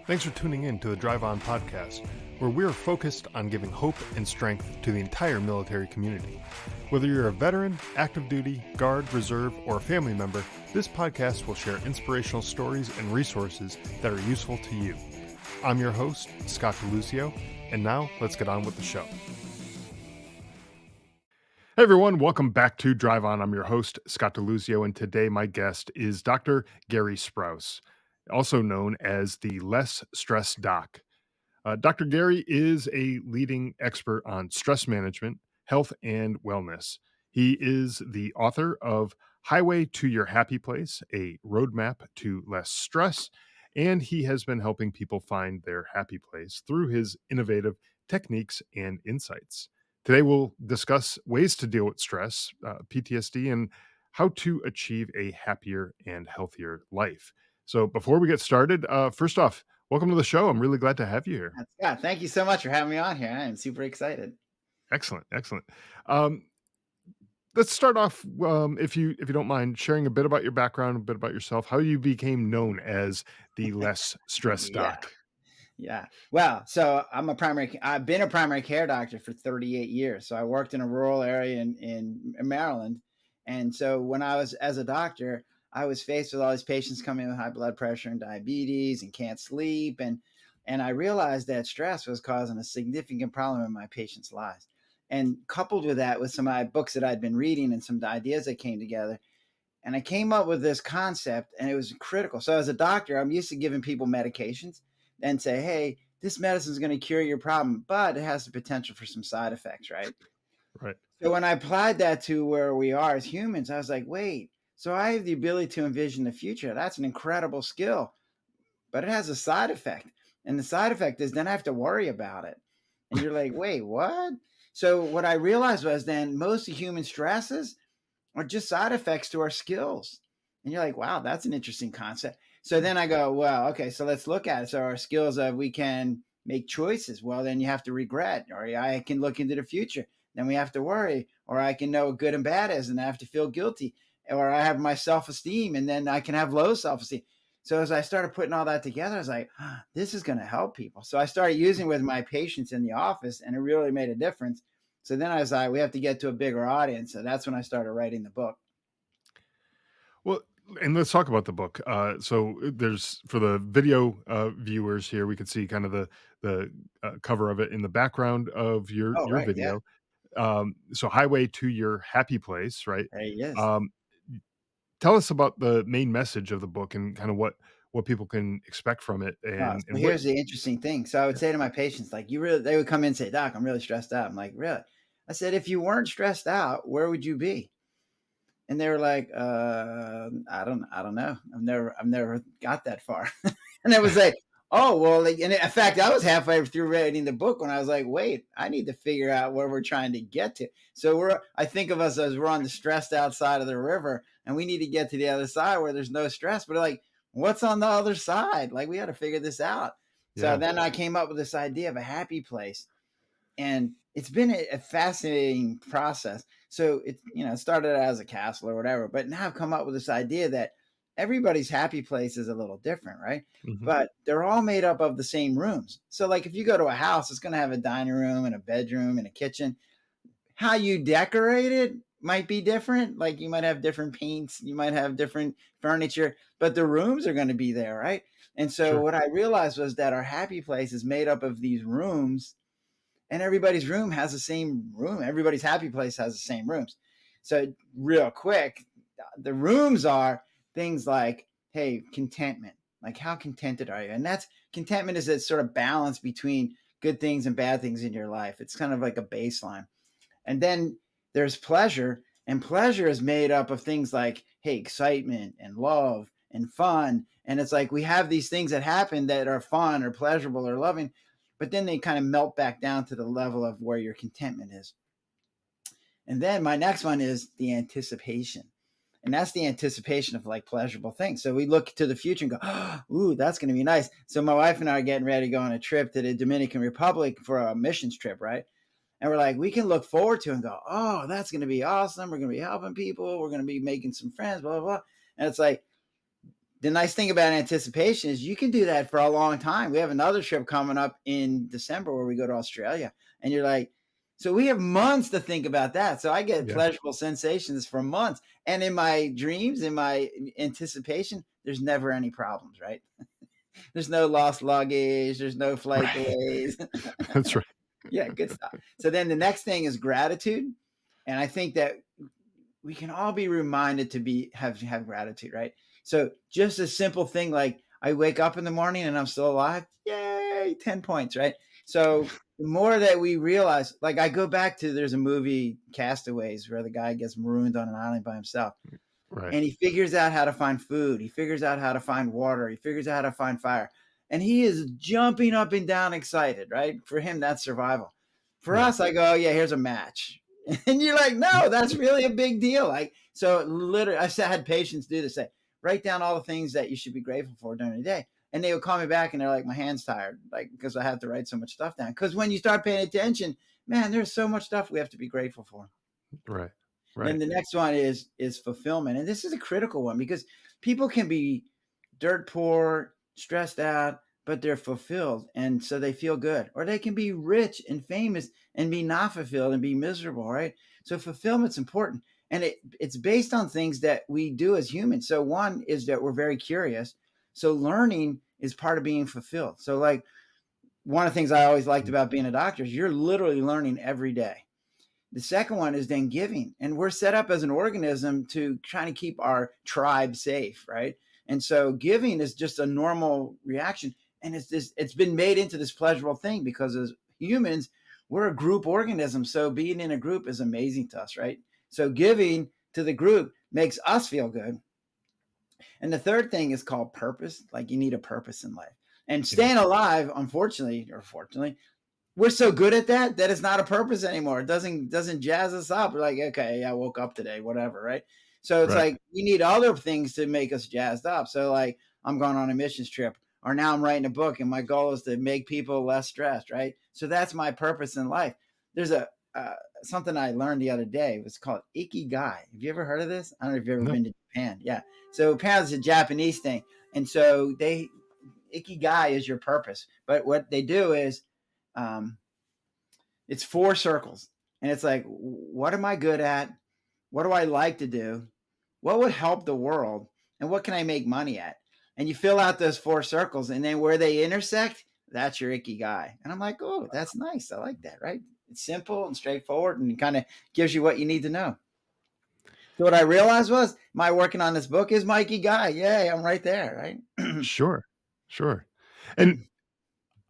Thanks for tuning in to the Drive On podcast, where we're focused on giving hope and strength to the entire military community. Whether you're a veteran, active duty, guard, reserve, or a family member, this podcast will share inspirational stories and resources that are useful to you. I'm your host, Scott DeLucio, and now let's get on with the show. Hey everyone, welcome back to Drive On. I'm your host, Scott DeLucio, and today my guest is Dr. Gary Sprouse, also known as the Less Stress Doc. Dr. Gary is a leading expert on stress management, health, and wellness. He is the author of Highway to Your Happy Place, a roadmap to less stress, and he has been helping people find their happy place through his innovative techniques and insights. Today, we'll discuss ways to deal with stress, PTSD, and how to achieve a happier and healthier life. So, before we get started, first off, welcome to the show. I'm really glad to have you here. Scott, thank you so much for having me on here. I am super excited. Excellent, excellent. Um, let's start off, if you don't mind, sharing a bit about your background, a bit about yourself, how you became known as the Less Stress Yeah, Doc. yeah. Well, so I've been a primary care doctor for 38 years. So I worked in a rural area in Maryland. And so when I was as a doctor, I was faced with all these patients coming in with high blood pressure and diabetes and can't sleep. And I realized that stress was causing a significant problem in my patients' lives. And coupled with that, with some of my books that I'd been reading and some ideas that came together, and I came up with this concept, and it was critical. So as a doctor, I'm used to giving people medications and say, hey, this medicine is going to cure your problem, but it has the potential for some side effects, right? Right. So when I applied that to where we are as humans, I was like, wait, so I have the ability to envision the future. That's an incredible skill, but it has a side effect. And the side effect is then I have to worry about it. And you're like, wait, what? So what I realized was then most of human stresses are just side effects to our skills. And you're like, wow, that's an interesting concept. So then I go, well, okay, so let's look at it. So our skills of we can make choices. Well, then you have to regret, or I can look into the future. Then we have to worry, or I can know what good and bad is, and I have to feel guilty, or I have my self-esteem, and then I can have low self-esteem. So as I started putting all that together, I was like, this is going to help people. So I started using it with my patients in the office, and it really made a difference. So then I was like, we have to get to a bigger audience. So that's when I started writing the book. Well, and let's talk about the book. So there's for the video viewers here, we could see kind of the cover of it in the background of your Oh, right. Yeah. video. So Highway to Your Happy Place, right? There he is. Um, tell us about the main message of the book and kind of what people can expect from it, So and what. here's the interesting thing. So I would say to my patients, like, they would come in and say, Doc, I'm really stressed out. I'm like, really? I said, if you weren't stressed out, where would you be? And they were like, I don't know. I've never got that far. And I was like, oh, well, and in fact, I was halfway through reading the book when I was like, wait, I need to figure out where we're trying to get to. So I think of us as we're on the stressed out side of the river, and we need to get to the other side where there's no stress. But like, what's on the other side? Like, we got to figure this out. So Yeah, then I came up with this idea of a happy place, and it's been a fascinating process. So it started out as a castle or whatever, but now I've come up with this idea that everybody's happy place is a little different, right? hmm, But they're all made up of the same rooms. So like if you go to a house, it's going to have a dining room and a bedroom and a kitchen. How you decorate it might be different. Like you might have different paints, you might have different furniture, but the rooms are going to be there, right? And so sure, what I realized was that our happy place is made up of these rooms, and everybody's room has the same room. Everybody's happy place has the same rooms. So real quick, the rooms are things like, hey, contentment. Like how contented are you? And that's contentment is that sort of balance between good things and bad things in your life. It's kind of like a baseline. And then there's pleasure, and pleasure is made up of things like, hey, excitement and love and fun. And it's like we have these things that happen that are fun or pleasurable or loving, but then they kind of melt back down to the level of where your contentment is. And then my next one is the anticipation. And that's the anticipation of like pleasurable things. So we look to the future and go, oh, ooh, that's going to be nice. So my wife and I are getting ready to go on a trip to the Dominican Republic for a missions trip, right? And we're like, we can look forward to and go, oh, that's going to be awesome. We're going to be helping people. We're going to be making some friends, blah, blah, blah. And it's like, the nice thing about anticipation is you can do that for a long time. We have another trip coming up in December where we go to Australia, and you're like, so we have months to think about that. So I get Yeah. pleasurable sensations for months. And in my dreams, in my anticipation, there's never any problems, right? There's no lost luggage, there's no flight Right. delays. That's right. Yeah, good stuff. So then the next thing is gratitude. And I think that we can all be reminded to be have gratitude, right? So just a simple thing like I wake up in the morning and I'm still alive, yay, 10 points, right? So the more that we realize, like I go back to there's a movie Castaways where the guy gets marooned on an island by himself Right. and he figures out how to find food, he figures out how to find water, he figures out how to find fire, and he is jumping up and down excited, right? For him that's survival. For Yeah. us I go, oh yeah, here's a match. And you're like, no, that's really a big deal. Like, so literally I had patients do this, say write down all the things that you should be grateful for during the day, and they would call me back and they're like, my hand's tired, like because I have to write so much stuff down, because when you start paying attention, man, there's so much stuff we have to be grateful for. Right. Then Right. the next one is fulfillment. And this is a critical one because people can be dirt poor, stressed out, but they're fulfilled and so they feel good. Or they can be rich and famous and be not fulfilled and be miserable, right? So fulfillment's important. And it's based on things that we do as humans. So one is that we're very curious. So learning is part of being fulfilled. So like one of the things I always liked Mm. about being a doctor is you're literally learning every day. The second one is then giving. And we're set up as an organism to try to keep our tribe safe, right? And so giving is just a normal reaction. And it's been made into this pleasurable thing because as humans, we're a group organism. So being in a group is amazing to us, right? So giving to the group makes us feel good. And the third thing is called purpose. Like you need a purpose in life. And Yeah. staying alive, unfortunately or fortunately, we're so good at that it's not a purpose anymore. It doesn't jazz us up. We're like, okay, I woke up today, whatever, right? So it's Right. like we need other things to make us jazzed up. So like I'm going on a missions trip, or now I'm writing a book, and my goal is to make people less stressed, right? So that's my purpose in life. There's a something I learned the other day. It was called ikigai. Have you ever heard of this? I don't know if you've ever No. been to Japan. Yeah. So apparently it's a Japanese thing, and so they ikigai is your purpose. But what they do is um, it's four circles. And it's like, what am I good at? What do I like to do? What would help the world? And what can I make money at? And you fill out those four circles. And then where they intersect, that's your ikigai. And I'm like, oh, that's nice. I like that, right? It's simple and straightforward and kind of gives you what you need to know. So what I realized was my working on this book is my ikigai. Yay, I'm right there, right? Sure. Sure. And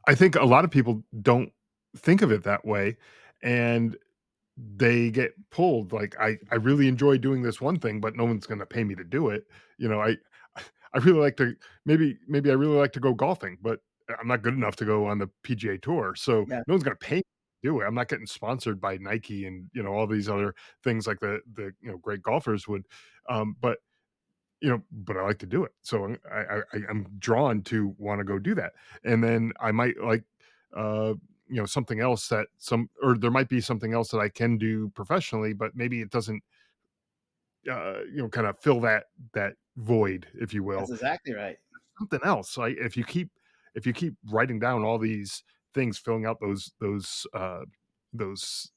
I think a lot of people don't think of it that way, and they get pulled, like, I really enjoy doing this one thing, but no one's gonna pay me to do it. You know, I really like to maybe I really like to go golfing, but I'm not good enough to go on the PGA Tour, so Yeah, no one's gonna pay me to do it. I'm not getting sponsored by Nike and, all these other things like the great golfers would, but but I like to do it. So I'm drawn to wanna go do that. And then I might like, uh, something else that some or there might be something else that I can do professionally, but maybe it doesn't, kind of fill that void, if you that's will. exactly right. Something else. Like if you keep writing down all these things, filling out those Circles.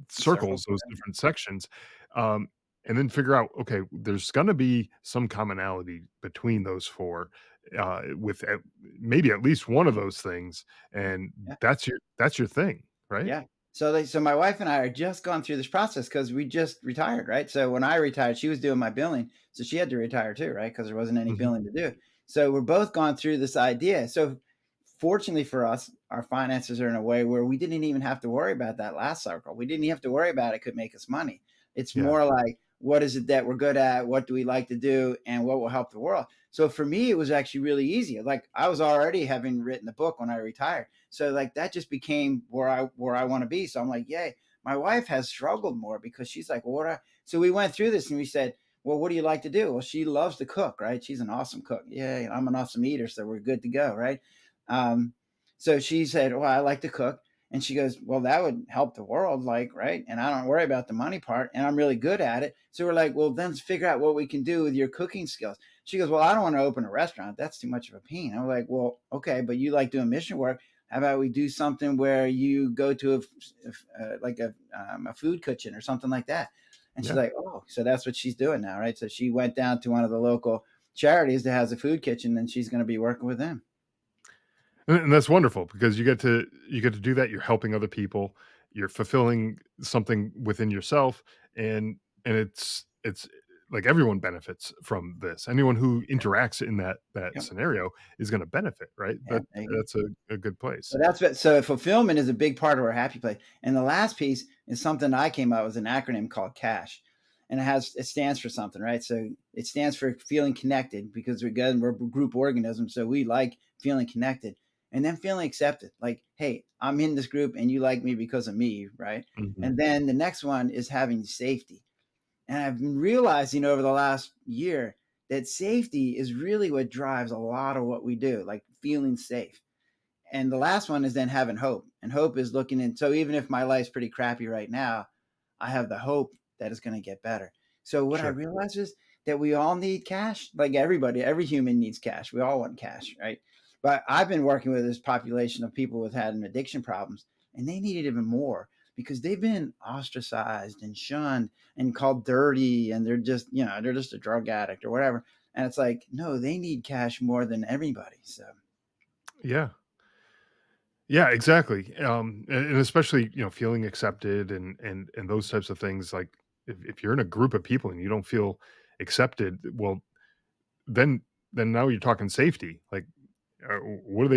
circles, those different sections, um, and then figure out, okay, there's gonna be some commonality between those 4, with maybe at least one of those things, and Yeah. that's your thing, right? Yeah. So my wife and I are just gone through this process because we just retired, right? So when I retired, she was doing my billing, so she had to retire too, right? Because there wasn't any Mhm. billing to do. So we're both gone through this idea. So fortunately for us, our finances are in a way where we didn't even have to worry about that last cycle. We didn't have to worry about it could make us money. It's Yeah. more like what is it that we're good at? What do we like to do? And what will help the world? So for me, it was actually really easy. Like I was already having written the book when I retired. So like that just became where I want to be. So I'm like, yay. My wife has struggled more because she's like, well, so we went through this and we said, well, what do you like to do? Well, she loves to cook, right? She's an awesome cook. Yeah, I'm an awesome eater, so we're good to go, right? Um, so she said, well, I like to cook. And she goes, well, that would help the world, like, right? And I don't worry about the money part, and I'm really good at it. So we're like, well, then let's figure out what we can do with your cooking skills. She goes, well, I don't want to open a restaurant. That's too much of a pain. I'm like, well, okay, but you like doing mission work. How about we do something where you go to a food kitchen or something like that? And she's Yeah. like, oh, so that's what she's doing now, right? So she went down to one of the local charities that has a food kitchen, and she's going to be working with them. And that's wonderful because you get to do that, you're helping other people, you're fulfilling something within yourself, and it's like everyone benefits from this. Anyone who interacts in that Yep. scenario is gonna benefit, right? Yeah. There you go. That's a good place. So that's what. So fulfillment is a big part of our happy place. And the last piece is something I came up with an acronym called CASH, and it stands for something, right? So it stands for feeling connected because we're a group organism, so we like feeling connected, and then feeling accepted. Like, hey, I'm in this group, and you like me because of me, right? Mhm. And then the next one is having safety. And I've been realizing over the last year that safety is really what drives a lot of what we do, like feeling safe. And the last one is then having hope. And hope is looking in. So even if my life's pretty crappy right now, I have the hope that it's going to get better. So what I Sure. realized is that we all need cash. Like everybody, every human needs cash. We all want cash, right? But I've been working with this population of people with had addiction problems, and they need it even more because they've been ostracized and shunned and called dirty, and they're just a drug addict or whatever. And it's like, no, they need cash more than everybody. So Yeah. Yeah, exactly. And especially, feeling accepted and those types of things, like, if you're in a group of people and you don't feel accepted, well, then now you're talking safety. Like, what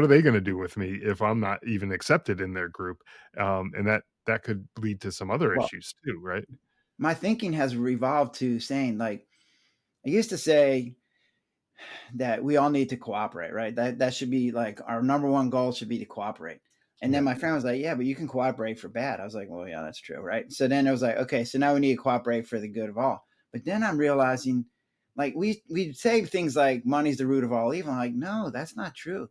are they gonna do with me if I'm not even accepted in their group? And that could lead to some other well, issues too, right? my thinking has revolved to saying like I used to say that we all need to cooperate, right? That should be like our number one goal should be to cooperate. And then Yeah, my friend was like, "Yeah, but you can cooperate for bad." I was like, "Well, yeah, that's true, right?" So then it was like, "Okay, so now we need to cooperate for the good of all." But then I'm realizing, like we say things like money's the root of all evil. I'm like, no, that's not true.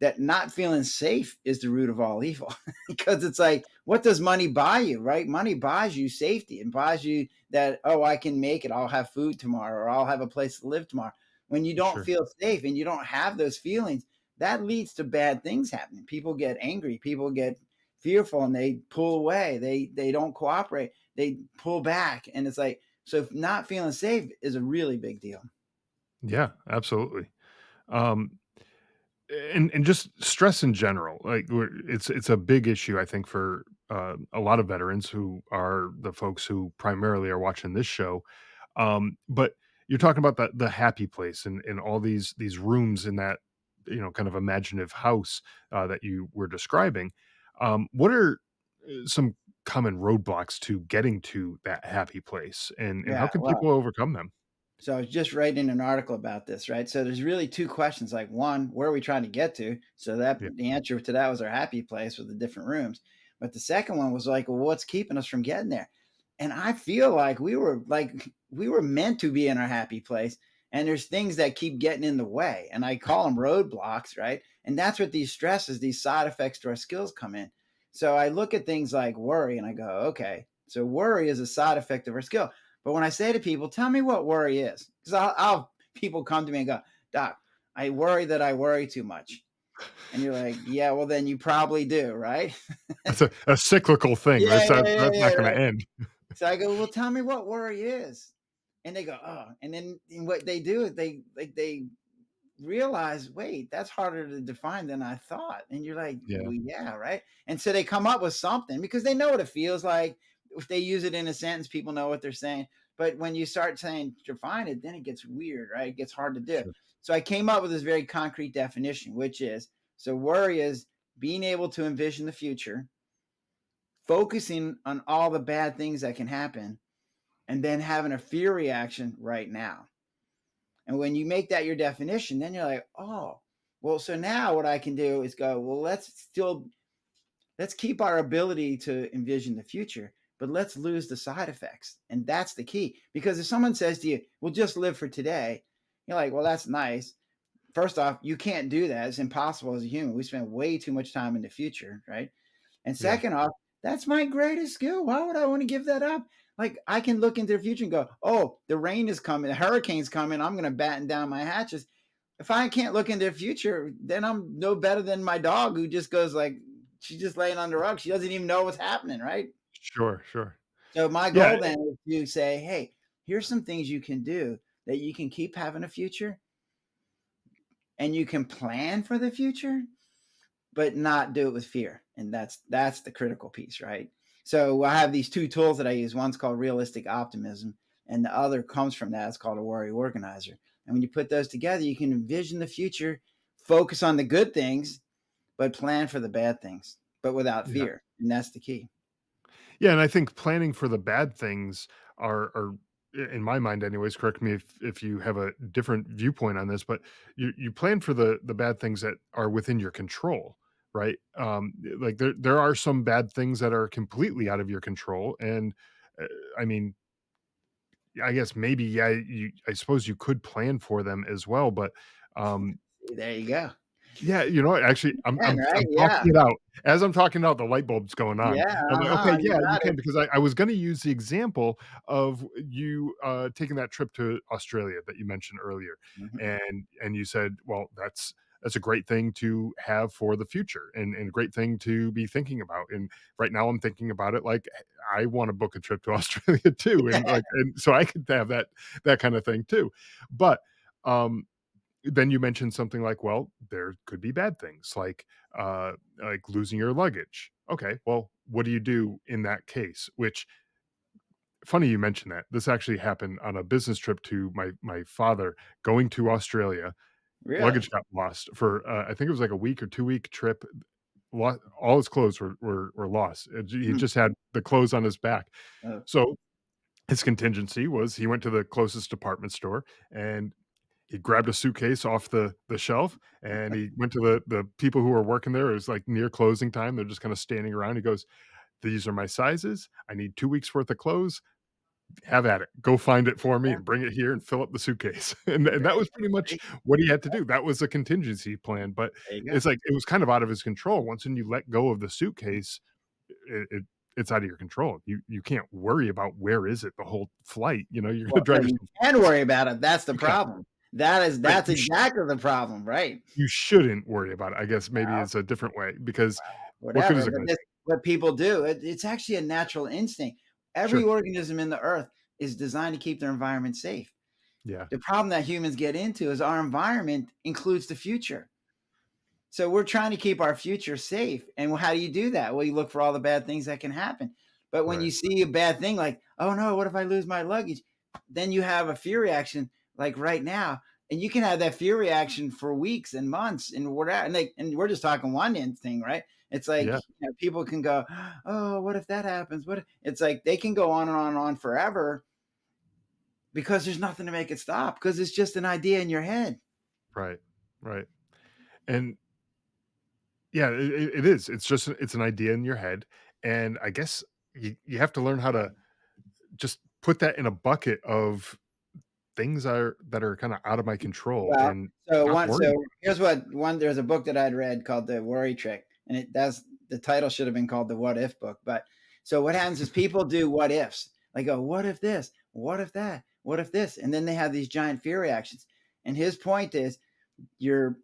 That not feeling safe is the root of all evil because it's like what does money buy you, right? Money buys you safety and buys you that, oh, I can make it, I'll have food tomorrow or I'll have a place to live tomorrow. When you don't sure. feel safe and you don't have those feelings, that leads to bad things happening. People get angry, people get fearful, and they pull away, they don't cooperate, they pull back, and it's like, so not feeling safe is a really big deal. Yeah, absolutely. Um, and just stress in general, like, it's a big issue, I think, for a lot of veterans who are the folks who primarily are watching this show. But you're talking about the happy place and all these rooms in that, kind of imaginative house that you were describing. What are some common roadblocks to getting to that happy place, and how Yeah, can well, people overcome them? so I was just writing an article about this, right? So there's really two questions. Like one, where are we trying to get to? So that Yeah, the answer to that was our happy place with the different rooms. But the second one was like, well, what's keeping us from getting there? And I feel like we were meant to be in our happy place. And there's things that keep getting in the way. And I call them roadblocks, right? And that's what these stresses, these side effects to our skills come in. So I look at things like worry and I go, okay, so worry is a side effect of our skill. But when I say to people, tell me what worry is, because I'll people come to me and go, Doc, I worry that I worry too much. And you're like, yeah, well, then you probably do, right? that's a cyclical thing. Yeah, That's not yeah, yeah, that's yeah, not going right. to end. So I go, well, tell me what worry is. And they go, oh. And then what they do is they realize, wait, that's harder to define than I thought. And you're like, Yeah, well, yeah, right. And so they come up with something because they know what it feels like. If they use it in a sentence, people know what they're saying. But when you start saying define it, then it gets weird, right? It gets hard to do. sure. So I came up with this very concrete definition, which is so worry is being able to envision the future, focusing on all the bad things that can happen, and then having a fear reaction right now. And when you make that your definition, then you're like, oh, well, so now what I can do is go, well, let's keep our ability to envision the future, but let's lose the side effects. And that's the key. Because if someone says to you, well, just live for today, you're like, well, that's nice. First off, you can't do that. It's impossible as a human. We spend way too much time in the future, right? And Yeah, second off, that's my greatest skill. Why would I want to give that up? Like I can look into the future and go, oh, the rain is coming, the hurricane's coming. I'm going to batten down my hatches. If I can't look into the future, then I'm no better than my dog who just goes like, she's just laying on the rug. She doesn't even know what's happening, right? Sure, sure. So my Yeah, goal then is to say, hey, here's some things you can do that you can keep having a future and you can plan for the future, but not do it with fear. And that's the critical piece, right? So I have these two tools that I use. One's called realistic optimism, and the other comes from that. It's called a worry organizer. And when you put those together, you can envision the future, focus on the good things, but plan for the bad things, but without yeah. fear. And that's the key. Yeah, and I think planning for the bad things are in my mind anyways, correct me if you have a different viewpoint on this, but you plan for the bad things that are within your control, right? Like there are some bad things that are completely out of your control, and uh, I mean, I guess maybe yeah, I suppose you could plan for them as well, but um, There you go. yeah, you know what, actually, And right? I'm Yeah. talking it out. As I'm talking it out, the light bulb's going on. Yeah. I'm like, "Okay, You yeah, you got can," it. because I was gonna use the example of you, taking that trip to Australia that you mentioned earlier, Mhm. and you said, "Well, that's a great thing to have for the future and a great thing to be thinking about," and right now I'm thinking about it like, I wanna book a trip to Australia too, and, like and so I could have that kinda thing too, but, um then you mentioned something like, well, there could be bad things uh, like losing your luggage. Okay, well, what do you do in that case? Which funny you mentioned that. This actually happened on a business trip to my father going to Australia. Luggage Really? got lost for I think it was like a week or 2 week trip. All his clothes were lost. He Mm. just had the clothes on his back. Oh, So his contingency was he went to the closest department store and he grabbed a suitcase off the shelf, and he went to the people who were working there. It was, like, near closing time. They're just kinda standing around. He goes, "These are my sizes. I need 2 weeks worth of clothes. Have at it. Go find it for me yeah. and bring it here and fill up the suitcase." And There that you was go. pretty much what he had to do. That was a contingency plan, but There you go. it's like it was kind of out of his control. Once when you let go of the suitcase, it's out of your control. You can't worry about where is it the whole flight, you're gonna Well, drive you yourself. can worry about it. That's the You can, problem. right, That's exactly the problem, right? you shouldn't worry about it. I guess maybe it's a different way because what good is Whatever. it But gonna this do? what people do. It's actually a natural instinct. Every Sure. organism in the earth is designed to keep their environment safe. Yeah. The problem that humans get into is our environment includes the future. So we're trying to keep our future safe. And how do you do that? Well, you look for all the bad things that can happen. But when you Right. see a bad thing like, oh no, what if I lose my luggage? Then you have a fear reaction like right now. And you can have that fear reaction for weeks and months and whatever. And we're just talking one end thing, right? It's like Yeah. people can go, oh, what if that happens? It's like they can go on and on and on forever because there's nothing to make it stop because it's just an idea in your head. Right. Right. And yeah, it is. It's just it's an idea in your head, and I guess you have to learn how to just put that in a bucket of things that are kinda out of my control Well, and so stop one worrying so about here's what one there's a book that I'd read called The Worry Trick, and that's the title should have been called The What If book. But so what happens is people do what ifs. They go, what if this? What if that? What if this? And then they have these giant fear reactions. And his point is your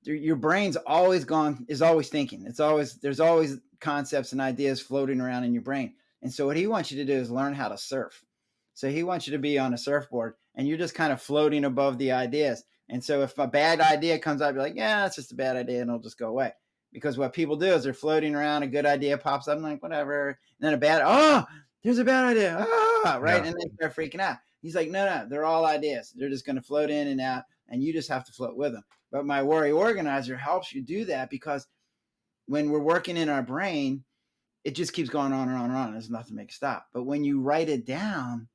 your brain's always gone is always thinking. It's always there's always concepts and ideas floating around in your brain. And so what he wants you to do is learn how to surf. So he wants you to be on a surfboard and you're just kind of floating above the ideas. And so if a bad idea comes up, you're like, yeah, it's just a bad idea and it'll just go away. Because what people do is they're floating around, a good idea pops up, I'm like, whatever. And then there's a bad idea. Right. yeah, And they start freaking out. He's like, no, they're all ideas. They're just going to float in and out, and you just have to float with them. But my worry organizer helps you do that because when we're working in our brain, it just keeps going on and on and on. There's nothing to make it stop. But when you write it down,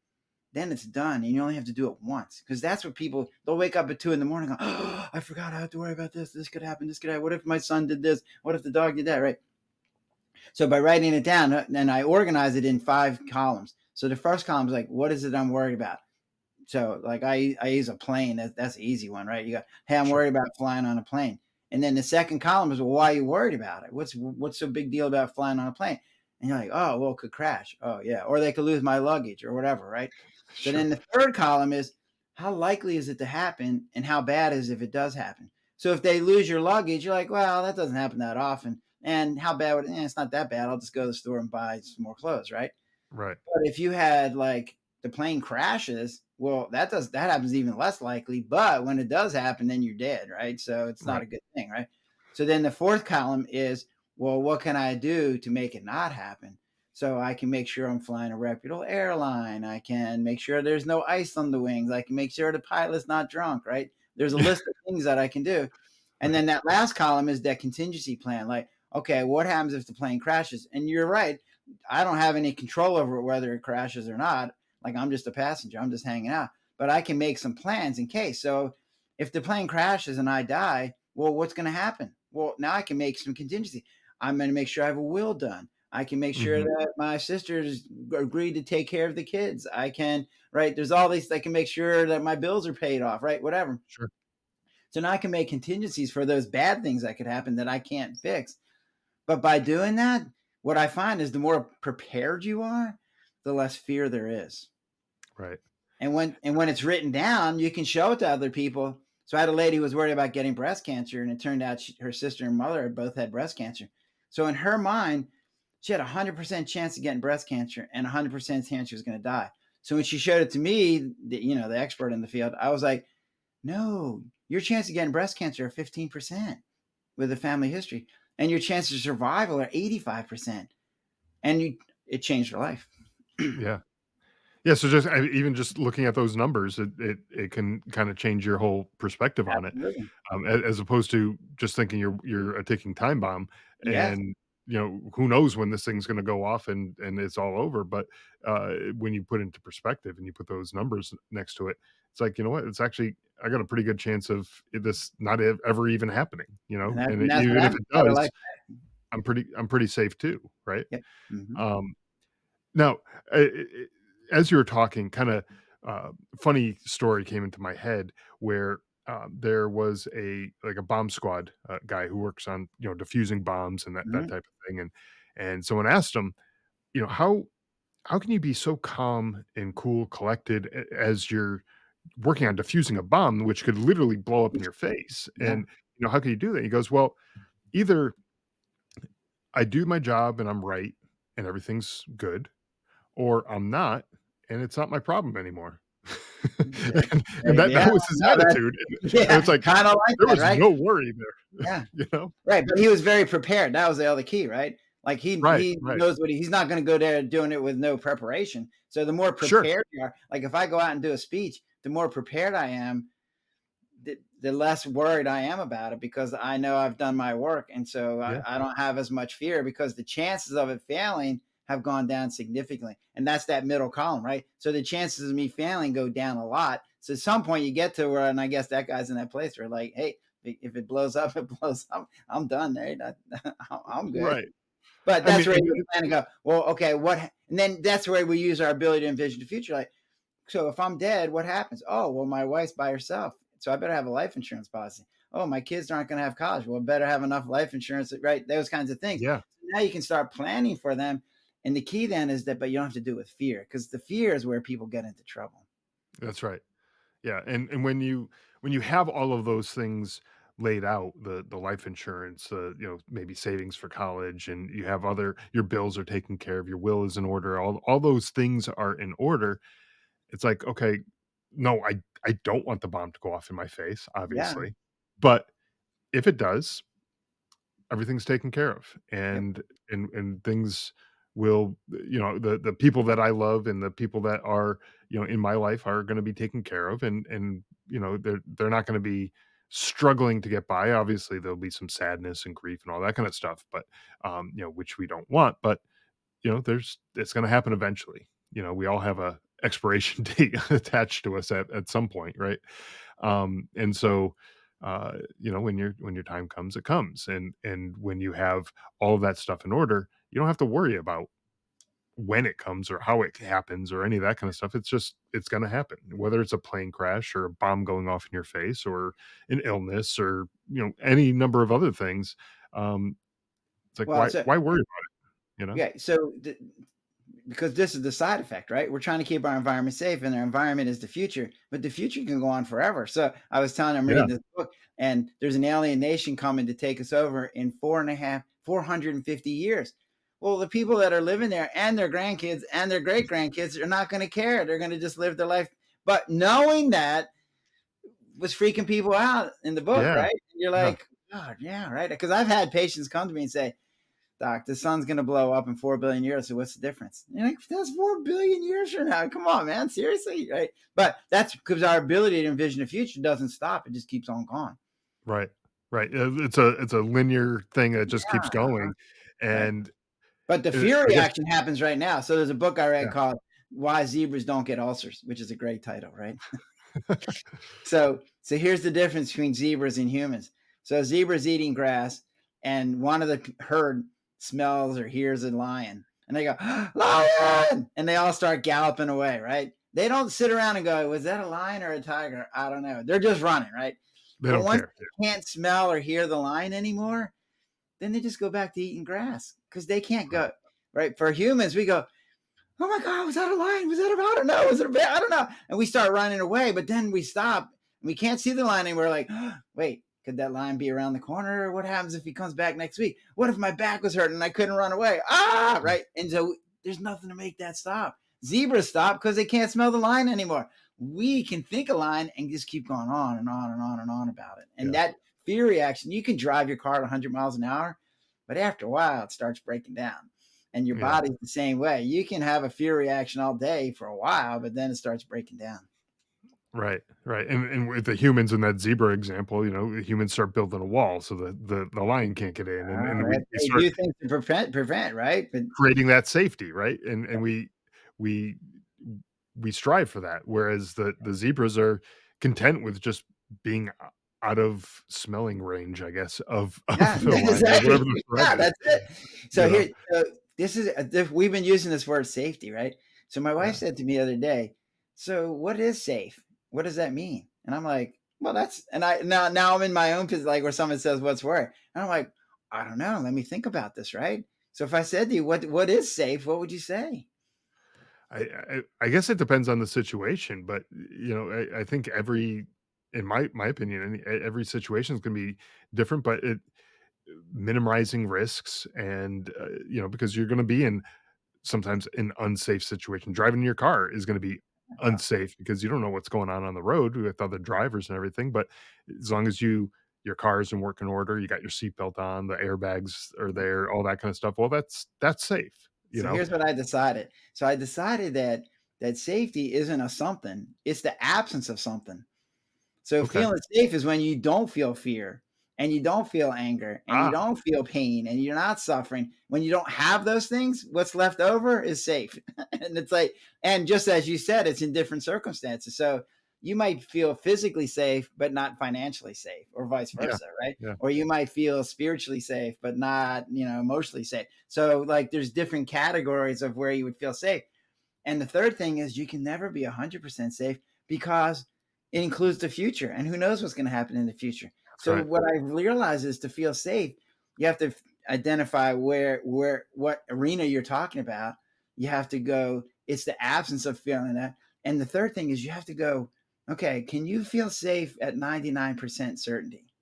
then it's done. And you only have to do it once. Because that's what they'll wake up at 2 in the morning and go, oh, I forgot I have to worry about this. This could happen. This could happen. What if my son did this? What if the dog did that? Right. So by writing it down, then I organize it in 5 columns. So the first column is like, what is it I'm worried about? So like I use a plane. That's an easy one, right? You go, hey, I'm sure. worried about flying on a plane. And then the second column is, well, why are you worried about it? What's so big deal about flying on a plane? And you're like, oh, well, it could crash. Oh, yeah. Or they could lose my luggage or whatever, right? So Sure. then the third column is how likely is it to happen and how bad is it if it does happen? So if they lose your luggage, you're like, well, that doesn't happen that often. And how bad would it? It's not that bad. I'll just go to the store and buy some more clothes, right? Right. But if you had like the plane crashes, well, that happens even less likely. But when it does happen, then you're dead, right? So it's not Right. a good thing, right? So then the fourth column is, well, what can I do to make it not happen? So I can make sure I'm flying a reputable airline. I can make sure there's no ice on the wings. I can make sure the pilot's not drunk, right? There's a list of things that I can do. And Right. then that last column is that contingency plan. Like, okay, what happens if the plane crashes? And you're right. I don't have any control over whether it crashes or not. Like I'm just a passenger. I'm just hanging out. But I can make some plans in case. So if the plane crashes and I die, well, what's going to happen? Well, now I can make some contingency. I'm going to make sure I have a will done. I can make sure Mhm. that my sisters agreed to take care of the kids. I can, right? There's all these, I can make sure that my bills are paid off, right? Whatever. Sure. So now I can make contingencies for those bad things that could happen that I can't fix. But by doing that, what I find is the more prepared you are, the less fear there is. Right. And when it's written down, you can show it to other people. So I had a lady who was worried about getting breast cancer, and it turned out her sister and mother had both had breast cancer. So in her mind, she had a 100% chance of getting breast cancer and a 100% chance she was going to die. So when she showed it to me, the expert in the field, I was like, no, your chance of getting breast cancer are 15% with a family history, and your chances of survival are 85%. And it changed her life. Yeah. Yeah, so just even just looking at those numbers, it can kinda change your whole perspective on it, Absolutely. as opposed to just thinking you're a ticking time bomb, Yes. and, who knows when this thing's gonna go off and it's all over, but, when you put into perspective and you put those numbers next to it, it's like, "You know what? It's actually I got a pretty good chance of this not ever even happening," And and that's what even if happened. it Better does, life. I'm pretty safe too, right? Yep. Hmm. Um Now, as you were talking, kinda, funny story came into my head where, there was a bomb squad, guy who works on, defusing bombs and that Hmm. type of thing, and someone asked him, "How can you be so calm and cool, collected as you're working on defusing a bomb, which could literally blow up in your face? Yeah. And, how can you do that?" He goes, "Well, either I do my job and I'm right and everything's good, or I'm not, and it's not my problem anymore." And that Yeah. was his No, that, attitude, and yeah. it's like, Kind of like there that, was right? no worry there, Yeah. you know? Right. But he was very prepared. That was the other key, right? Like Right, he right. knows he's not going to go there doing it with no preparation. So the more Sure. prepared you are, like if I go out and do a speech, the more prepared I am, the less worried I am about it because I know I've done my work. And so Yeah, I don't have as much fear because the chances of it failing have gone down significantly. And that's that middle column, right? So the chances of me failing go down a lot. So at some point you get to where, and I guess that guy's in that place where like, hey, if it blows up, it blows up. I'm done, right? I'm good. right. But I that's mean, where you and plan to go, well, okay, and then that's where we use our ability to envision the future. Like, so if I'm dead, what happens? Oh, well, my wife's by herself. So I better have a life insurance policy. Oh, my kids aren't going to have college. Well, I better have enough life insurance, right? Those kinds of things. yeah, So now you can start planning for them. And the key then is that, but you don't have to do it with fear because the fear is where people get into trouble. that's right. Yeah, and when you have all of those things laid out, the life insurance, maybe savings for college, and you have your bills are taken care of, your will is in order, all those things are in order. It's like, okay, no, I don't want the bomb to go off in my face, Yeah. obviously, but if it does, everything's taken care of, Yep. and things will, the people that I love and the people that are, in my life are gonna be taken care of, and, they're not gonna be struggling to get by. Obviously, there'll be some sadness and grief and all that kinda stuff, but, which we don't want, but, it's gonna happen eventually. We all have a expiration date attached to us at some point, right? And so, when your time comes, it comes, and when you have all of that stuff in order, you don't have to worry about when it comes or how it happens or any of that kind of stuff. It's going to happen, whether it's a plane crash or a bomb going off in your face or an illness or any number of other things. It's like, Well, why so why worry about it? you know? yeah. So because this is the side effect, right? We're trying to keep our environment safe, and our environment is the future, but the future can go on forever. So I was telling, I'm Yeah. reading this book, and there's an alien nation coming to take us over in 450 years. Well, the people that are living there and their grandkids and their great grandkids are not going to care. They're going to just live their life. But knowing that was freaking people out in the book, Yeah. right? You're Yeah. like, God, yeah, right. Because I've had patients come to me and say, Doc, the sun's going to blow up in 4 billion years. So what's the difference? And you're like, that's 4 billion years from now. Come on, man. Seriously. Right. But that's because our ability to envision the future doesn't stop. It just keeps on going. Right. Right. It's a linear thing that just keeps Uh-huh. going, Right. and, But the fear I guess reaction happens right now. So there's a book I read yeah. called Why Zebras Don't Get Ulcers, which is a great title, right? So here's the difference between zebras and humans. So a zebra's eating grass, and one of the herd smells or hears a lion, and they go, lion, and they all start galloping away, right? They don't sit around and go, was that a lion or a tiger? I don't know. They're just running, right? They But don't once care. they can't smell or hear the lion anymore, then they just go back to eating grass because they can't Right. go, right? For humans, we go, oh my God, was that a lion? Was that a, I don't know. Was it a bear? I don't know. And we start running away, but then we stop and we can't see the lion and we're like, oh, wait, could that lion be around the corner? What happens if he comes back next week? What if my back was hurting and I couldn't run away? Ah, right. And so there's nothing to make that stop. Zebras stop because they can't smell the lion anymore. We can think a lion and just keep going on and on and on and on about it. And Yeah. that fear reaction, you can drive your car at 100 miles an hour, but after a while, it starts breaking down, and your Yeah. body's the same way. You can have a fear reaction all day for a while, but then it starts breaking down. Right. Right. And with the humans in that zebra example, the humans start building a wall so that the lion can't get in, and Right? we They start do things to prevent, right? But creating that safety, right? And we we strive for that, whereas the zebras are content with just being out of smelling range, I guess, of yeah, of the lion or whatever exactly. the threat Yeah, is, that's it. you So know? here, so this is we've been using this word safety, right? So my wife Yeah. said to me the other day, "So what is safe? What does that mean?" And I'm like, "Well, that's," and I now I'm in my own position, like where someone says, "What's where?" And I'm like, "I don't know. Let me think about this." Right. So if I said to you, "What is safe?" What would you say? I guess it depends on the situation, but, I think in my opinion, every situation is gonna be different, but minimizing risks and, because you're gonna be in sometimes an unsafe situation. Driving your car is gonna be Well, unsafe because you don't know what's going on the road with other drivers and everything, but as long as your car is in working order, you got your seatbelt on, the airbags are there, all that kinda stuff, well, that's safe, you so know? here's what I decided. So I decided that safety isn't a something; it's the absence of something. So Okay. feeling safe is when you don't feel fear and you don't feel anger and you Ah, don't feel pain and you're not suffering. When you don't have those things, what's left over is safe. And it's like, and just as you said, it's in different circumstances. So you might feel physically safe, but not financially safe, or vice yeah, versa, right? yeah, Or you might feel spiritually safe, but not, emotionally safe. So, like, there's different categories of where you would feel safe. And the third thing is you can never be 100% safe because it includes the future, and who knows what's going to happen in the future. that's So right. what I realize is to feel safe, you have to identify what arena you're talking about. You have to go, it's the absence of feeling that. And the third thing is you have to go, okay, can you feel safe at 99% certainty?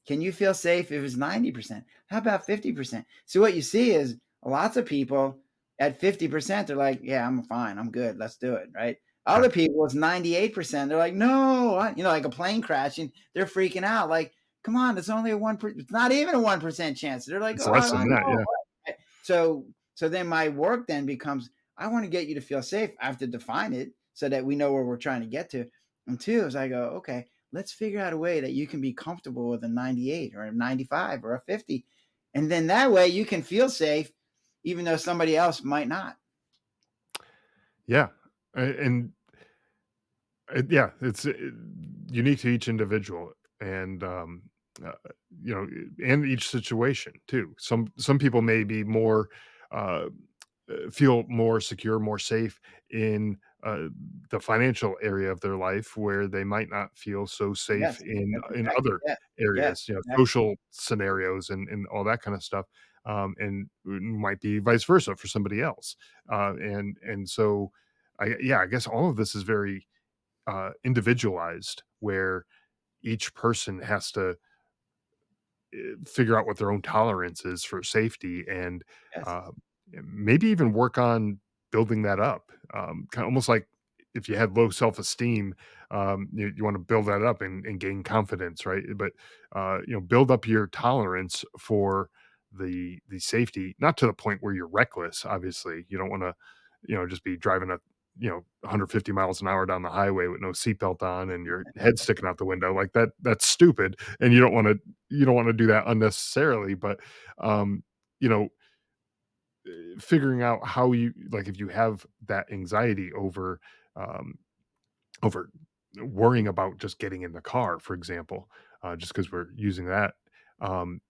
Can you feel safe if it's 90%? How about 50%? So what you see is lots of people at 50%, they're like, yeah, I'm fine. I'm good. Let's do it. Right. Yeah, Other people, it's 98%. They're like, no, like a plane crashing. They're freaking out. Like, come on, it's only a 1%. It's not even a 1% chance. They're like, it's oh, less I than that, know. yeah, Right? So then my work then becomes, I want to get you to feel safe. I have to define it so that we know where we're trying to get to. And two is I go, okay, let's figure out a way that you can be comfortable with a 98 or a 95 or a 50. And then that way you can feel safe, even though somebody else might not. yeah, and yeah, it's unique to each individual, and uh, and each situation too. Some people may be more uh, feel more secure, more safe in uh, the financial area of their life where they might not feel so safe Yes, that's in exactly other it. Yeah, areas, exactly. social scenarios and all that kind of stuff. And might be vice versa for somebody else. And so I guess all of this is very individualized where each person has to figure out what their own tolerance is for safety and Yes, uh, maybe even work on building that up. Kind of almost like if you had low self-esteem, you want to build that up and gain confidence, right? But build up your tolerance for the safety, not to the point where you're reckless. Obviously, you don't want to, just be driving a 150 miles an hour down the highway with no seatbelt on and your head sticking out the window like that. That's stupid, and you don't want to do that unnecessarily. But um you know figuring out how you like if you have that anxiety um over worrying about just getting in the car, for example, just because we're using that, um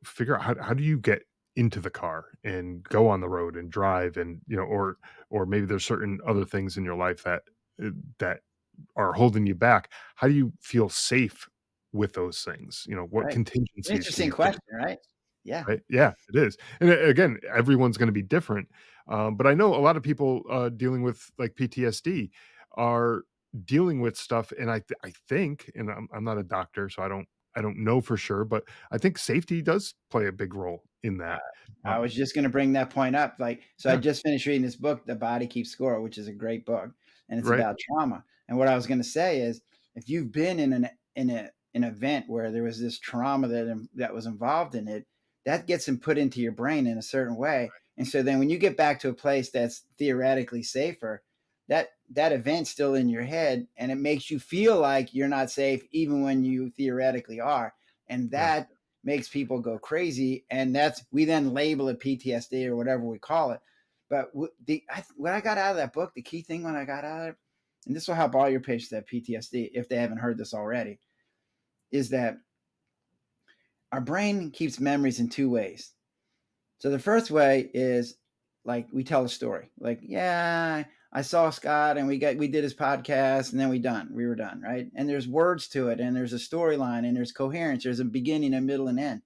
figure out how do you get into the car and go on the road and drive, and or maybe there's certain other things in your life that are holding you back. How do you feel safe with those things? What right. An contingencies can interesting you put in question, right? place? Yeah. Right? Yeah, it is. And again, everyone's going to be different. But I know a lot of people dealing with like PTSD are dealing with stuff, and I think, and I'm not a doctor, so I don't know for sure, but I think safety does play a big role in Uh, that. I was Um, just going to bring that point up. Like, so I yeah, just finished reading this book, The Body Keeps Score, which is a great book, and it's right. about trauma. And what I was going to say is, if you've been in an event where there was this trauma that was involved in it, that gets input into your brain in a certain way. And so then when you get back to a place that's theoretically safer, that event's still in your head, and it makes you feel like you're not safe, even when you theoretically are. And Yeah. that makes people go crazy, and we then label it PTSD or whatever we call it. But what I got out of that book, the key thing when I got out of it, and this will help all your patients that have PTSD if they haven't heard this already, is that our brain keeps memories in two ways. So the first way is like we tell a story, like, yeah, I saw Scott and we did his podcast and then we were done, right? And there's words to it, and there's a storyline, and there's coherence, there's a beginning, a middle, and end.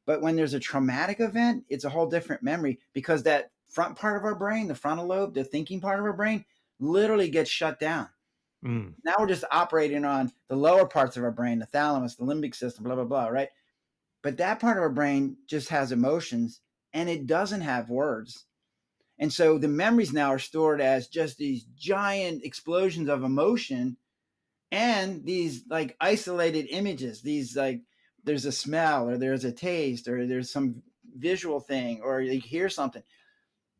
But when there's a traumatic event, it's a whole different memory because that front part of our brain, the frontal lobe, the thinking part of our brain, literally gets shut down. Mm, Now we're just operating on the lower parts of our brain, the thalamus, the limbic system, blah, blah, blah, right? But that part of our brain just has emotions and it doesn't have words. And so the memories now are stored as just these giant explosions of emotion and these like isolated images, these like there's a smell or there's a taste or there's some visual thing or you hear something,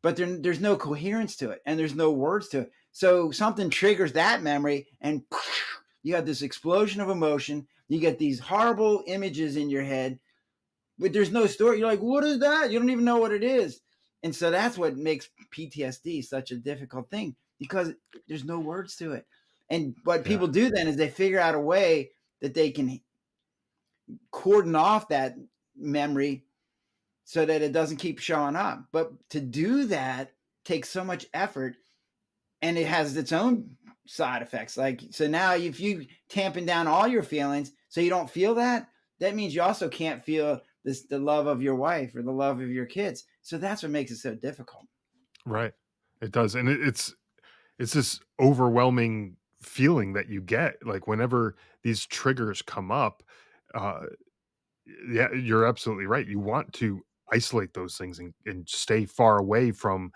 but there's no coherence to it and there's no words to it. So something triggers that memory and you got this explosion of emotion. You get these horrible images in your head, but there's no story. You're like, what is that? You don't even know what it is. And so that's what makes PTSD such a difficult thing because there's no words to it. And what yeah. people do then is they figure out a way that they can cordon off that memory so that it doesn't keep showing up. But to do that takes so much effort and it has its own side effects. Like, so now if you tamping down all your feelings so you don't feel that, that means you also can't feel the love of your wife or the love of your kids. So that's what makes it so difficult. Right. It does. And it's this overwhelming feeling that you get like whenever these triggers come up. uh yeah, you're absolutely right. You want to isolate those things and stay far away from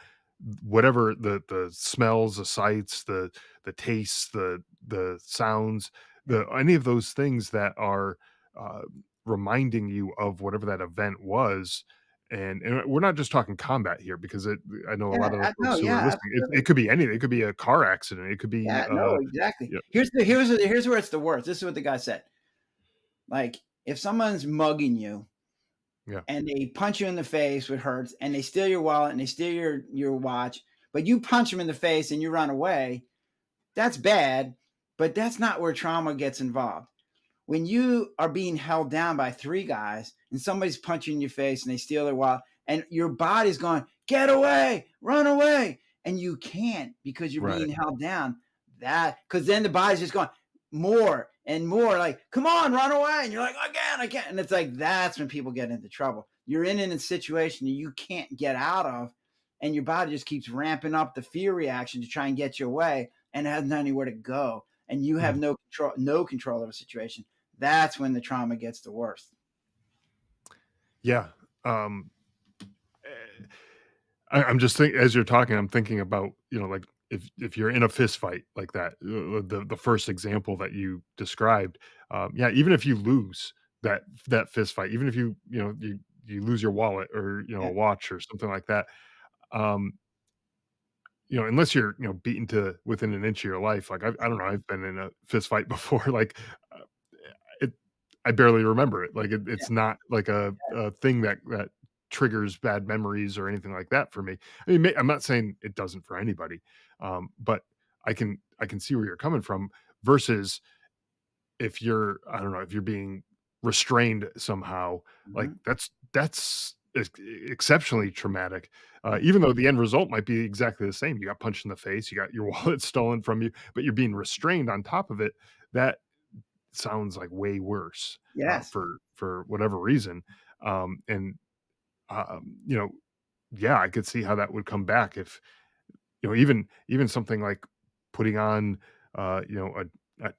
whatever the smells, the sights, the tastes, the sounds, the any of those things that are uh, reminding you of whatever that event was. And we're not just talking combat here because I know a Yeah, lot of the no, folks who are yeah, listening. It absolutely. could be anything. It could be a car accident. It could be Yeah, no, exactly. yeah, Here's where it's the worst. This is what the guy said. Like, if someone's mugging you yeah, and they punch you in the face, which hurts, and they steal your wallet and they steal your watch, but you punch them in the face and you run away, that's bad, but that's not where trauma gets involved. When you are being held down by three guys and somebody's punching your face and they steal their wallet and your body's going, get away, run away. and you can't because you're Right. being held down. That because then the body's just going more and more, like, come on, run away. And you're like, again, I can't. And it's like that's when people get into trouble. You're in a situation that you can't get out of, and your body just keeps ramping up the fear reaction to try and get you away, and it has anywhere to go. And you have Mhm. no control of a situation. That's when the trauma gets the worst. Yeah. Um, eh, I'm just thinking as you're talking, I'm thinking about, like if you're in a fist fight like that, the first example that you described, yeah, even if you lose that fist fight, even if you lose your wallet or a Yeah. watch or something like that, um, unless you're beaten to within an inch of your life, like I don't know, I've been in a fist fight before, like uh, it I barely remember it. Like Yeah. it's not like a thing that triggers bad memories or anything like that for me. I mean, I'm not saying it doesn't for anybody, but I can see where you're coming from. Versus if you're I don't know if you're being restrained somehow, like Mhm. that's exceptionally traumatic. Yeah. Even though the end result might be exactly the same, you got punched in the face, you got your wallet stolen from you, but you're being restrained on top of it. That sounds like way worse, Yes. for whatever reason. And you know, yeah, I could see how that would come back if even something like putting on a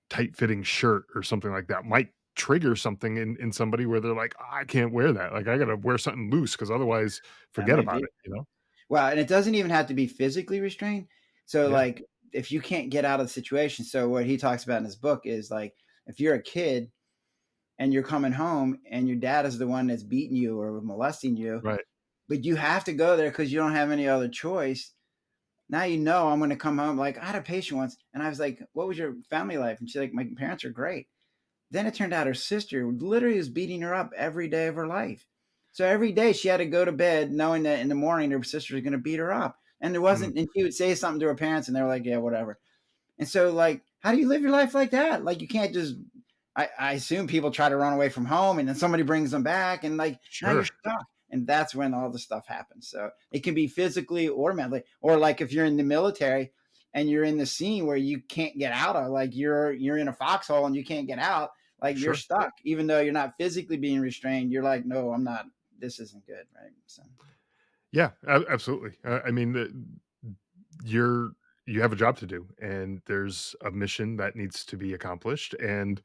tight fitting shirt or something like that might trigger something in somebody where they're like, I can't wear that. Like I gotta wear something loose because otherwise That forget may about be. it. Well, and it doesn't even have to be physically restrained. So, Yeah. like, if you can't get out of the situation, so what he talks about in his book is like, if you're a kid and you're coming home and your dad is the one that's beating you or molesting you, Right. but you have to go there because you don't have any other choice. Now you know I'm going to come home. Like, I had a patient once, and I was like, "What was your family life?" And she's like, "My parents are great." Then it turned out her sister literally was beating her up every day of her life. So every day she had to go to bed knowing that in the morning her sister was going to beat her up. And there Mm, wasn't, and she would say something to her parents and they were like, yeah, whatever. And so, like, how do you live your life like that? Like, you can't just, I assume people try to run away from home and then somebody brings them back and, like, now you're sure. stuck. And that's when all the stuff happens. So it can be physically or mentally, or like if you're in the military and you're in the scene where you can't get out of, like you're in a foxhole and you can't get out, like you're Sure. stuck, even though you're not physically being restrained. You're like, no, I'm not. This isn't good, right? So Yeah, absolutely. I mean, you're you have a job to do, and there's a mission that needs to be accomplished, and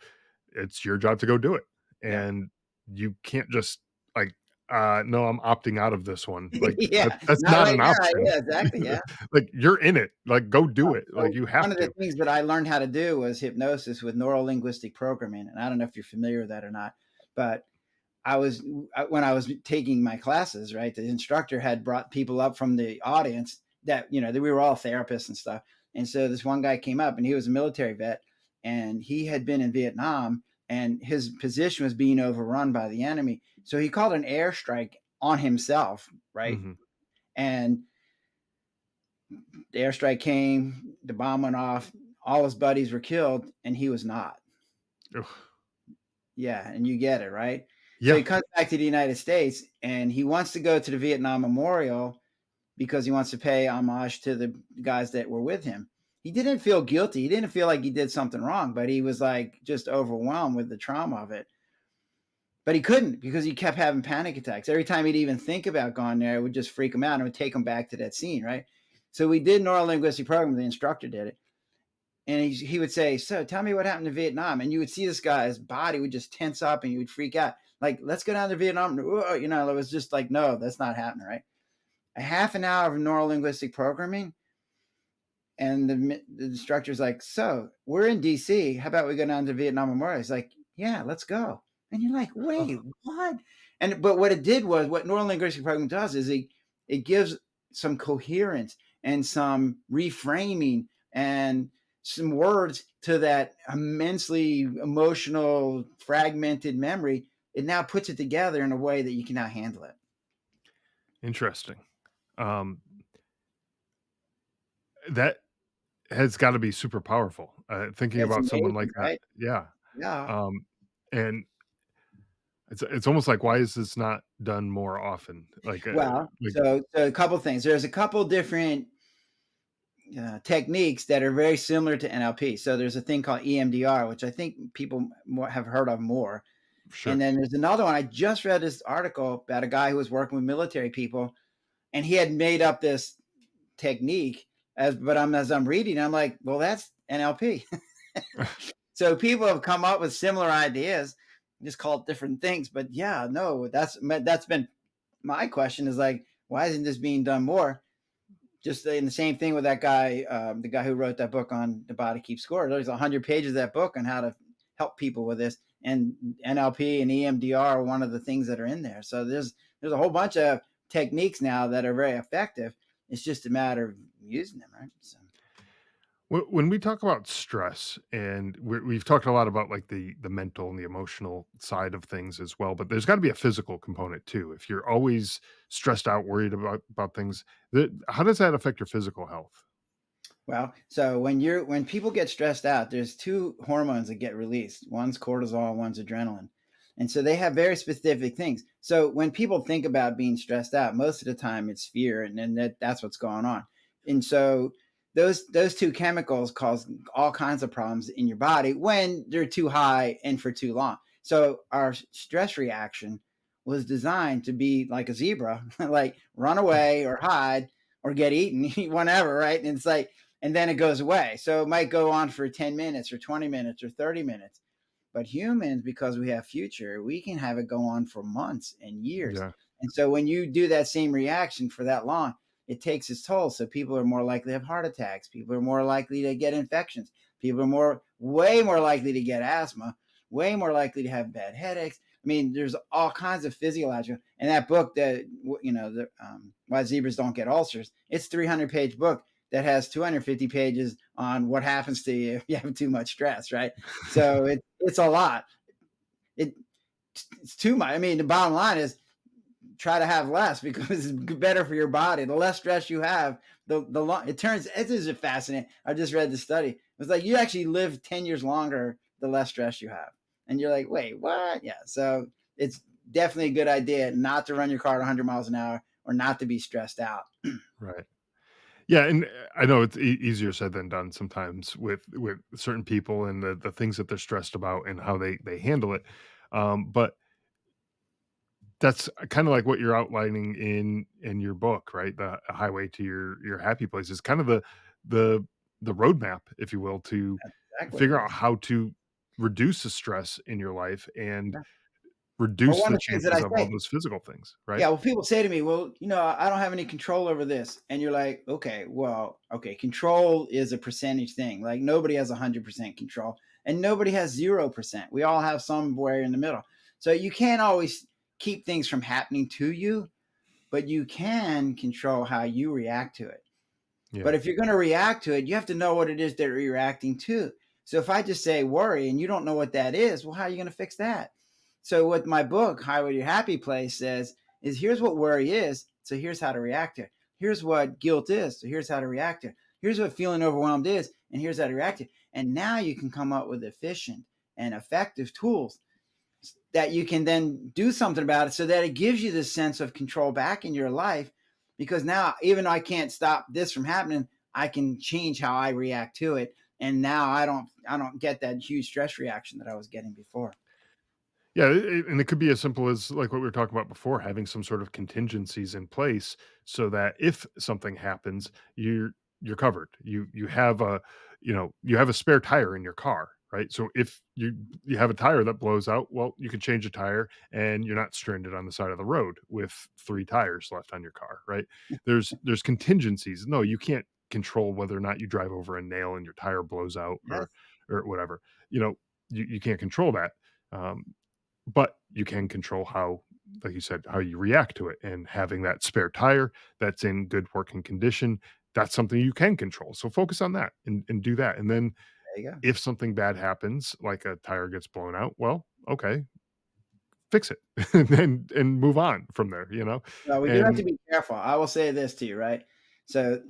it's your job to go do it. yeah, And you can't just like, no, I'm opting out of this one. Like yeah, that's not not right an now. option. Yeah, exactly. Yeah. Like you're in it. Like go do it. Like So you one have of the to. things that I learned how to do was hypnosis with neuro linguistic programming, and I don't know if you're familiar with that or not, but when I was taking my classes, right, the instructor had brought people up from the audience that that we were all therapists and stuff. And so this one guy came up and he was a military vet and he had been in Vietnam and his position was being overrun by the enemy. So he called an airstrike on himself, right? Mhm. And the airstrike came, the bomb went off, all his buddies were killed, and he was not. Ugh. Yeah, and you get it, right? So he Yeah, comes back to the United States and he wants to go to the Vietnam Memorial because he wants to pay homage to the guys that were with him. He didn't feel guilty. He didn't feel like he did something wrong, but he was like just overwhelmed with the trauma of it. But he couldn't because he kept having panic attacks. Every time he'd even think about going there, it would just freak him out and it would take him back to that scene, right? So we did neuro linguistic program. The instructor did it. And he would say, "So tell me what happened to Vietnam." And you would see this guy's body would just tense up and you would freak out. Like, let's go down to Vietnam. It was just like, no, that's not happening, right? A half an hour of neuro linguistic programming. And the instructor's like, "So we're in DC. How about we go down to Vietnam Memorial?" He's like, "Yeah, let's go." And you're like, huh, "Wait, what?" And but what it did was what neurolinguistic programming does is it gives some coherence and some reframing and some words to that immensely emotional fragmented memory. It now puts it together in a way that you can now handle it. interesting. Um, that has got to be super powerful. Thinking It's about someone like amazing, that. right? Yeah. Yeah. Um, and it's almost like, why is this not done more often? Like, Well, so a couple things. There's a couple different techniques that are very similar to NLP. So there's a thing called EMDR, which I think people more have heard of more. And Sure. then there's another one. I just read this article about a guy who was working with military people, and he had made up this technique. As I'm reading, I'm like, well, that's NLP. So people have come up with similar ideas, just called different things. But yeah, no, that's been my question is like, why isn't this being done more? Just in the same thing with that guy, the guy who wrote that book on the body keeps score. There's 100 pages of that book on how to help people with this, and NLP and EMDR are one of the things that are in there. So there's a whole bunch of techniques now that are very effective. It's just a matter of using them, right? So, When we talk about stress, and we've talked a lot about like the mental and the emotional side of things as well, but there's got to be a physical component too. If you're always stressed out, worried about things, how does that affect your physical health? well, so when people get stressed out, there's two hormones that get released. One's cortisol, one's adrenaline. And so they have very specific things. So when people think about being stressed out, most of the time it's fear, and then that's what's going on. And so those two chemicals cause all kinds of problems in your body when they're too high and for too long. So our stress reaction was designed to be like a zebra, like run away or hide or get eaten, whatever, right? And it's like, and then it goes away. So it might go on for 10 minutes or 20 minutes or 30 minutes. But humans, because we have future, we can have it go on for months and years. Yeah. And so when you do that same reaction for that long, it takes its toll. So people are more likely to have heart attacks. People are more likely to get infections. People are way more likely to get asthma, way more likely to have bad headaches. I mean, there's all kinds of physiological. And that book that, Why Zebras Don't Get Ulcers, it's a 300-page book that has 250 pages on what happens to you if you have too much stress, right? So it's a lot. It, it's too much. I mean, the bottom line is try to have less because it's better for your body. The less stress you have, the long it turns. It is fascinating. I just read the study. It was like you actually live 10 years longer the less stress you have, and you're like, wait, what? Yeah. So it's definitely a good idea not to run your car at 100 miles an hour or not to be stressed out. Right. Yeah, and I know it's easier said than done sometimes with certain people and the things that they're stressed about and how they handle it. But that's kind of like what you're outlining in your book, right? The highway to your happy place is kind of the the roadmap, if you will, to That's exactly what figure it out is. how to reduce the stress in your life and Yeah. Well, reduce one the of the things that chances I of all say, those physical things, right? yeah, well, people say to me, well, I don't have any control over this. And you're like, okay, well, okay, control is a percentage thing. Like nobody has 100% control and nobody has 0%. We all have somewhere in the middle. So you can't always keep things from happening to you, but you can control how you react to it. But Yeah. if you're going to react to it, you have to know what it is that you're reacting to. So if I just say worry and you don't know what that is, well, how are you going to fix that? So what my book, Highway to Your Happy Place, says is here's what worry is. So here's how to react to it. Here's what guilt is. So here's how to react to it. Here's what feeling overwhelmed is. And here's how to react to it. And now you can come up with efficient and effective tools that you can then do something about it so that it gives you this sense of control back in your life. Because now, even though I can't stop this from happening, I can change how I react to it. And now I don't get that huge stress reaction that I was getting before. Yeah, and it could be as simple as like what we were talking about before, having some sort of contingencies in place so that if something happens, you're covered. You have a you have a spare tire in your car, right? So if you have a tire that blows out, well, you can change a tire and you're not stranded on the side of the road with three tires left on your car, right? There's contingencies. No, you can't control whether or not you drive over a nail and your tire blows out Yes. or whatever. You know, you can't control that. Um, but you can control how, like you said, how you react to it, and having that spare tire that's in good working condition, that's something you can control. So focus on that and do that. And then There you go. if something bad happens, like a tire gets blown out, well, okay, fix it and move on from there, you know? Well, we do have to And be careful. I will say this to you, right? So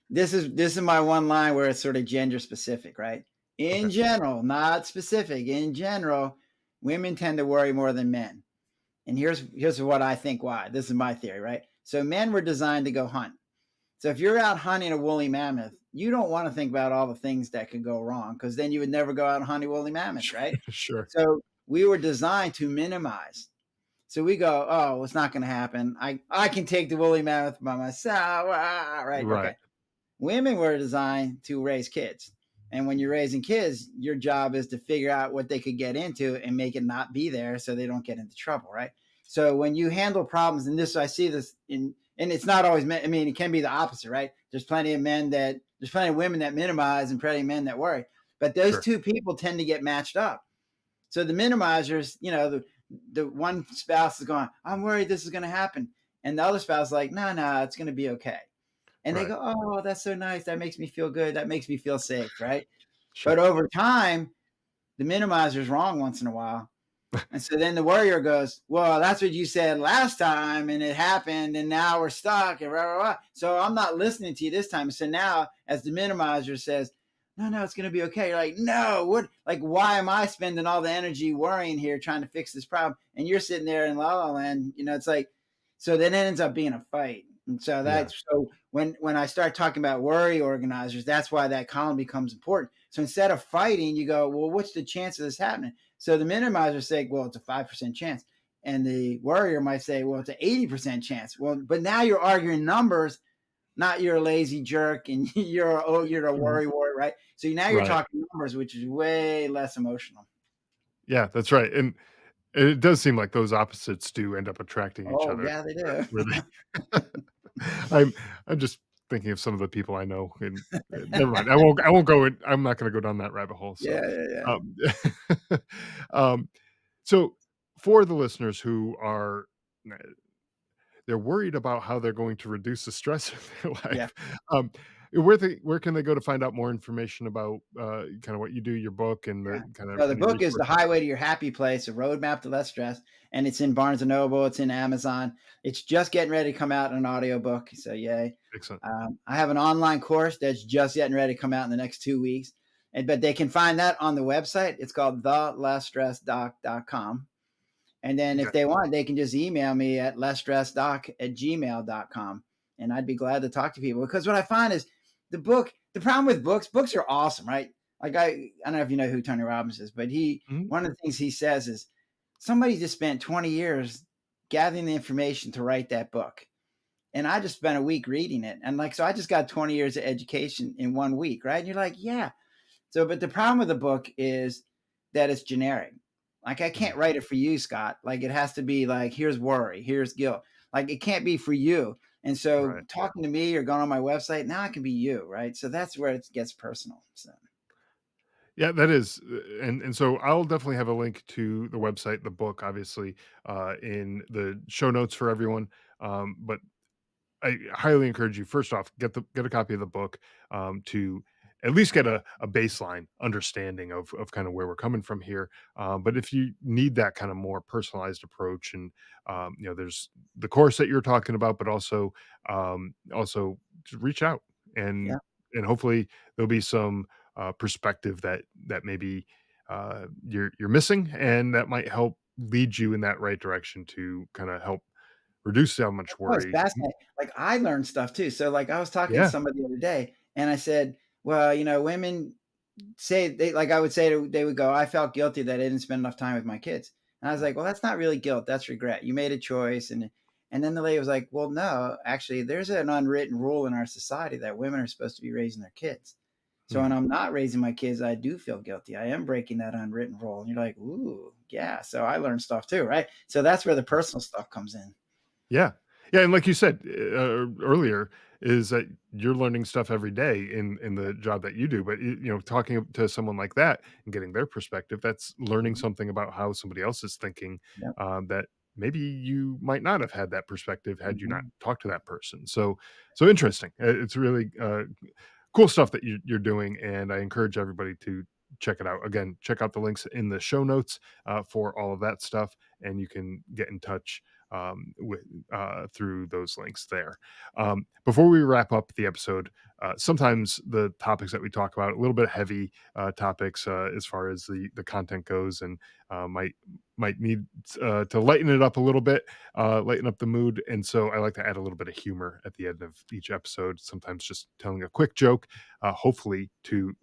this is my one line where it's sort of gender specific, right? In okay. general, not specific. In general, women tend to worry more than men. And here's what I think why. This is my theory, right? So men were designed to go hunt. So if you're out hunting a woolly mammoth, you don't want to think about all the things that could go wrong because then you would never go out and hunt a woolly mammoth, Sure. right? Sure. So we were designed to minimize. So we go, oh, it's not going to happen. I can take the woolly mammoth by myself. Right. Right. Okay. Women were designed to raise kids. And when you're raising kids, your job is to figure out what they could get into and make it not be there so they don't get into trouble, right? So when you handle problems, and this I see this in, and it's not always men. I mean, it can be the opposite, right? There's plenty of women that minimize and plenty of men that worry. But those Sure. two people tend to get matched up. So the minimizers, the one spouse is going, I'm worried this is going to happen. And the other spouse is like, no, it's going to be okay. And they Right. go, oh, that's so nice. That makes me feel good. That makes me feel safe. Right. But Sure. over time, the minimizer's wrong once in a while. And so then the warrior goes, well, that's what you said last time and it happened and now we're stuck and rah, rah, rah. So I'm not listening to you this time. So now as the minimizer says, no, it's going to be okay. You're like, no, what, like, why am I spending all the energy worrying here trying to fix this problem? And you're sitting there in la la land, it's like, so then it ends up being a fight. And so Yeah. that's, so when I start talking about worry organizers, that's why that column becomes important. So instead of fighting, you go, well, what's the chance of this happening? So the minimizer say, well, it's a 5% chance. And the warrior might say, well, it's an 80% chance. Well, but now you're arguing numbers, not you're a lazy jerk and you're a Mm, worry warrior, right? So now you're right. talking numbers, which is way less emotional. Yeah, that's right, and it does seem like those opposites do end up attracting each Oh, other, yeah, they do. where they I'm I'm just thinking of some of the people I know, and, never mind. I won't go in I'm not gonna go down that rabbit hole, Yeah, so, yeah, yeah. um, um, so for the listeners who are they're worried about how they're going to reduce the stress in their Yeah. life. Um, where can they go to find out more information about, kinda what you do, your book, and Yeah. the kind of So the any book is The resources? Highway to Your Happy Place, A Roadmap to Less Stress, and it's in Barnes& and Noble, it's in Amazon. It's just getting ready to come out in an audiobook, so yay. Excellent. I have an online course that's just getting ready to come out in the next 2 weeks, but they can find that on the website. It's called thelessstressdoc.com. And then if Okay. they want, they can just email me at lessstressdoc@gmail.com. And I'd be glad to talk to people because what I find is the problem with books are awesome, right? Like I don't know if you know who Tony Robbins is, but Mhm. one of the things he says is somebody just spent 20 years gathering the information to write that book. And I just spent a week reading it. And like, so I just got 20 years of education in 1 week, right? And you're like, yeah. So, but the problem with the book is that it's generic. Like I Mhm. can't write it for you, Scott. Like it has to be like, here's worry, here's guilt. Like it can't be for you. And so Right. talking to me or going on my website, now it can be you, right? So that's where it gets personal. So Yeah, that is, and so I'll definitely have a link to the website, the book, obviously, in the show notes for everyone, but I highly encourage you, first off, get a copy of the book, to at least get a baseline understanding of kind of where we're coming from here. But if you need that kind of more personalized approach, and there's the course that you're talking about, but also just reach out, yeah. and hopefully there'll be some perspective that maybe you're missing, and that might help lead you in that right direction to kind of help reduce how much Oh, it's worry. fascinating. Like I learned stuff too. So like I was talking to Yeah. somebody the other day and I said, well, women say they like I would say they would go, I felt guilty that I didn't spend enough time with my kids. And I was like, well, that's not really guilt, that's regret. You made a choice. And then the lady was like, well, no, actually, there's an unwritten rule in our society that women are supposed to be raising their kids. So when Mhm. I'm not raising my kids, I do feel guilty. I am breaking that unwritten rule. And you're like, ooh, yeah. So I learned stuff too, right? So that's where the personal stuff comes in. Yeah. Yeah, and like you said, earlier, is that you're learning stuff every day in the job that you do, but, talking to someone like that and getting their perspective, that's learning Mhm. something about how somebody else is thinking, Yep. that maybe you might not have had that perspective had you not Mhm. talked to that person. So interesting. It's really, cool stuff that you're doing, and I encourage everybody to check it out. Again, check out the links in the show notes, for all of that stuff, and you can get in touch, through those links there. Before we wrap up the episode, sometimes the topics that we talk about, a little bit heavy topics as far as the content goes, and might need to lighten it up a little bit, lighten up the mood. And so I like to add a little bit of humor at the end of each episode, sometimes just telling a quick joke, hopefully to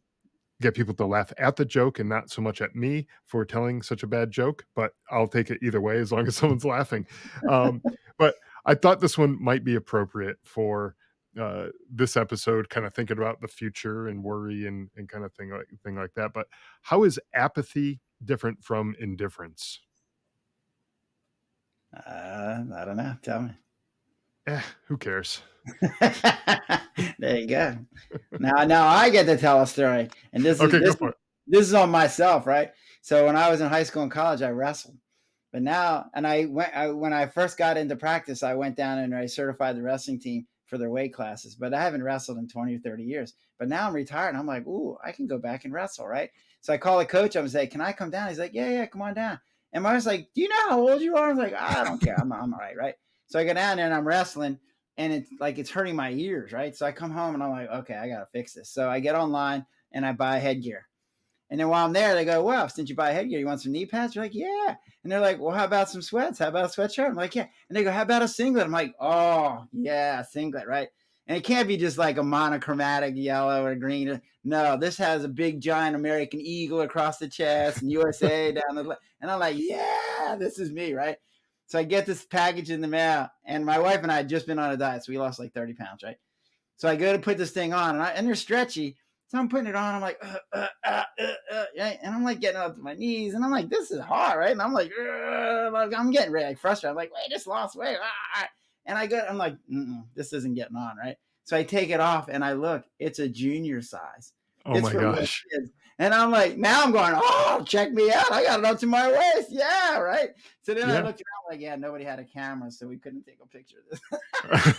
get people to laugh at the joke and not so much at me for telling such a bad joke, but I'll take it either way as long as someone's laughing. Um, but I thought this one might be appropriate for this episode, kind of thinking about the future and worry and kind of thing like that. But how is apathy different from indifference? I don't know. Tell me. Who cares? There you go. Now I get to tell a story, and Okay, go for it. this is on myself, right? So when I was in high school and college, I wrestled, but now, and when I first got into practice, I went down and I certified the wrestling team for their weight classes. But I haven't wrestled in 20 or 30 years. But now I'm retired, and I'm like, ooh, I can go back and wrestle, right? So I call the coach up and say, can I come down? He's like, yeah, come on down. And I was like, do you know how old you are? I was like, I don't care. I'm all right, right? So I go down there and I'm wrestling, and it's hurting my ears, right? So I come home and I'm like, okay, I gotta fix this. So I get online and I buy headgear. And then while I'm there, they go, well, since you buy headgear, you want some knee pads? You're like, yeah. And they're like, well, how about some sweats? How about a sweatshirt? I'm like, yeah. And they go, how about a singlet? I'm like, oh, yeah, singlet, right? And it can't be just like a monochromatic yellow or green. No, this has a big, giant American eagle across the chest and USA down the left. And I'm like, yeah, this is me, right? So I get this package in the mail, and my wife and I had just been on a diet, so we lost like 30 pounds, right? So I go to put this thing on, and they're stretchy. So I'm putting it on. I'm like, yeah, and I'm like getting up to my knees, and I'm like, this is hard, right? And I'm like I'm getting really frustrated. I'm like, wait, just lost weight. And I'm like, this isn't getting on, right? So I take it off, and I look. It's a junior size. Oh It's my for little gosh. kids. And I'm like, now I'm going, oh, check me out. I got it up to my waist. Yeah, right. So then I Yeah. looked around like, yeah, nobody had a camera, so we couldn't take a picture of this.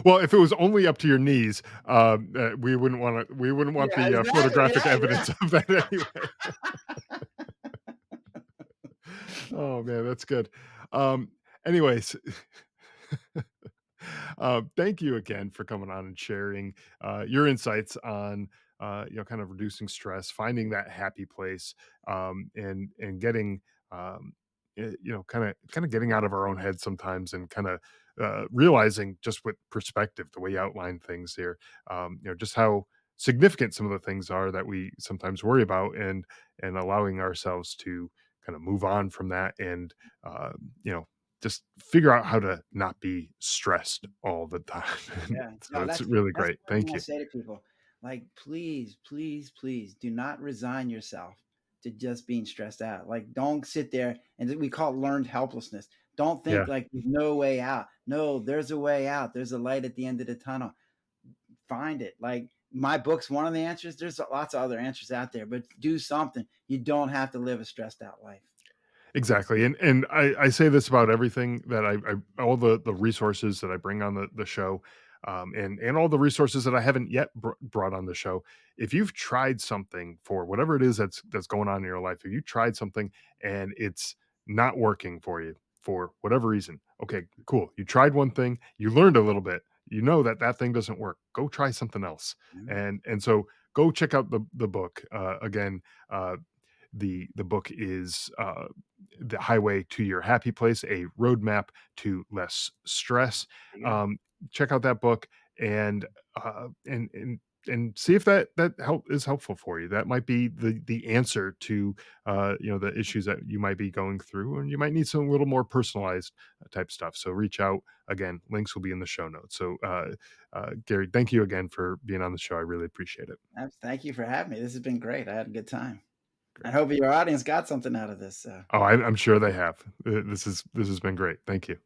Well, if it was only up to your knees, we wouldn't want Yeah, the exactly. photographic Yeah, evidence of that anyway. Oh man, that's good. Um, anyways, thank you again for coming on and sharing your insights on kind of reducing stress, finding that happy place, and getting kind of getting out of our own head sometimes, and kind of realizing just with perspective, the way you outline things here, just how significant some of the things are that we sometimes worry about, and allowing ourselves to kind of move on from that, and uh, you know just figure out how to not be stressed all the time. And yeah. so No, it's that's really that's great. one thing Thank I you. say to people. Like, please, please, please do not resign yourself to just being stressed out. Like, don't sit there, and we call it learned helplessness. Don't think Yeah, like there's no way out. No, there's a way out. There's a light at the end of the tunnel. Find it. Like, my book's one of the answers. There's lots of other answers out there, but do something. You don't have to live a stressed out life. exactly. And I say this about everything that I all the resources that I bring on the show, and all the resources that I haven't yet brought on the show. If you've tried something for whatever it is that's going on in your life, if you tried something and it's not working for you for whatever reason, okay, cool. You tried one thing, you learned a little bit. You know that thing doesn't work. Go try something else, Mm. and so go check out the book again. The book is The Highway to Your Happy Place, a roadmap to less stress. There you go. um, Check out that book, and and see if that help is helpful for you. That might be the answer to the issues that you might be going through, and you might need some little more personalized type stuff. So reach out. Again, links will be in the show notes. So Gary, thank you again for being on the show. I really appreciate it. Thank you for having me. This has been great. I had a good time. I hope your audience got something out of this. Oh, I'm sure they have. This has been great. Thank you.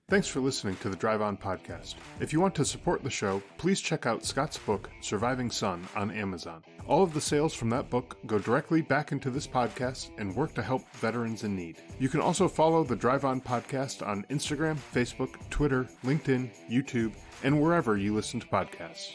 Thanks for listening to the Drive On podcast. If you want to support the show, please check out Scott's book, Surviving Son, on Amazon. All of the sales from that book go directly back into this podcast and work to help veterans in need. You can also follow the Drive On podcast on Instagram, Facebook, Twitter, LinkedIn, YouTube, and wherever you listen to podcasts.